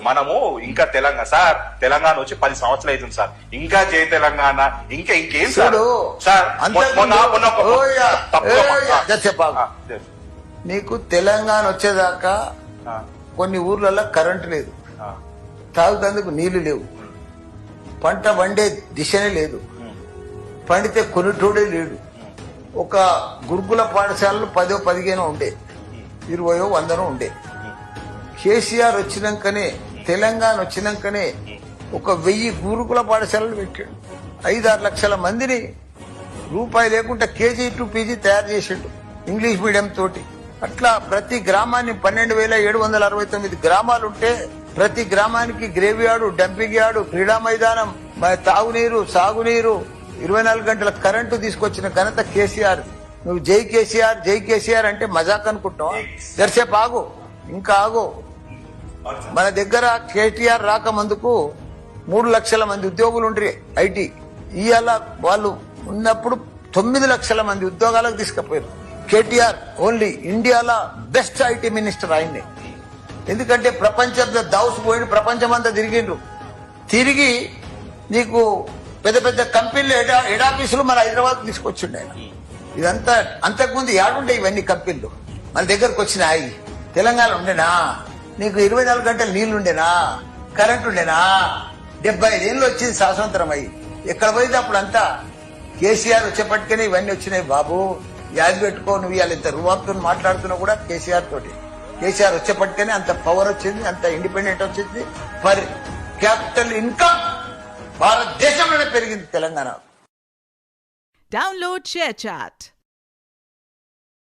మనము ఇంకా తెలంగాణ వచ్చి 10 సంవత్సరాలు అవుతుంది సార్. ఇంకా జై తెలంగాణ ఇంకేం సార్? సార్ నీకు తెలంగాణ వచ్చేదాకా కొన్ని ఊర్లలో కరెంటు లేదు, తాగుతందుకు నీళ్లు లేవు, పంట వండే దిశనే లేదు, పండితే కొనుటోడే లేడు. ఒక గురుకుల పాఠశాలలు 10-15 ఉండే, 20-100 ఉండే. కేసీఆర్ వచ్చినాకనే, తెలంగాణ వచ్చినాకనే ఒక 1000 గురుకుల పాఠశాలలు పెట్టాడు. 5-6 లక్షల మందిని రూపాయి లేకుండా KG to PG తయారు చేసిండు ఇంగ్లీష్ మీడియం తోటి. అట్లా ప్రతి గ్రామాన్ని 12,769 గ్రామాలుంటే ప్రతి గ్రామానికి గ్రేవ్ యార్డు, డంపింగ్ యార్డు, క్రీడా మైదానం, తాగునీరు, సాగునీరు, 24 గంటల కరెంటు తీసుకొచ్చిన ఘనత కేసీఆర్. నువ్వు జై కేసీఆర్ జై కేసీఆర్ అంటే మజాక్ అనుకుంటున్నావా? దర్సేపు ఆగు, ఇంకా ఆగు. మన దగ్గర కేటీఆర్ రాకమందుకు 3 లక్షల మంది ఉద్యోగులు ఉండ్రి ఐటీ. ఇవాళ వాళ్ళు ఉన్నప్పుడు 9 లక్షల మంది ఉద్యోగాలకు తీసుకుపోయారు. కేటీఆర్ ఓన్లీ ఇండియాలో బెస్ట్ ఐటీ మినిస్టర్ ఆయన్ని. ఎందుకంటే ప్రపంచంలో దావుసిపోయి ప్రపంచమంతా తిరిగిండ్రు. తిరిగి నీకు పెద్ద పెద్ద కంపెనీలు హెడ్ ఆఫీసులు మన హైదరాబాద్ తీసుకొచ్చిండు ఆయన. ఇదంతా అంతకుముందు ఏడుండే ఇవన్నీ కంపెనీలు మన దగ్గరకు వచ్చినాయి. తెలంగాణ ఉండేనా? నీకు 24 గంటలు నీళ్లుండేనా? కరెంట్ ఉండేనా? 75 ఏళ్ళు వచ్చింది స్వాతంత్రం అయ్యి. ఎక్కడ పోయింది అప్పుడు అంతా? కేసీఆర్ వచ్చేపటికనే ఇవన్నీ వచ్చినాయి బాబు. యాది పెట్టుకో. నువ్వు ఇవాళ ఇంత రువాబ్తో మాట్లాడుతున్నావు కూడా కేసీఆర్ తోటి. కేసీఆర్ వచ్చేపటికనే అంత పవర్ వచ్చింది, అంత ఇండిపెండెంట్ వచ్చింది. మరి క్యాపిటల్ ఇన్కమ్ భారతదేశంలోనే పెరిగింది తెలంగాణ. Download ShareChat.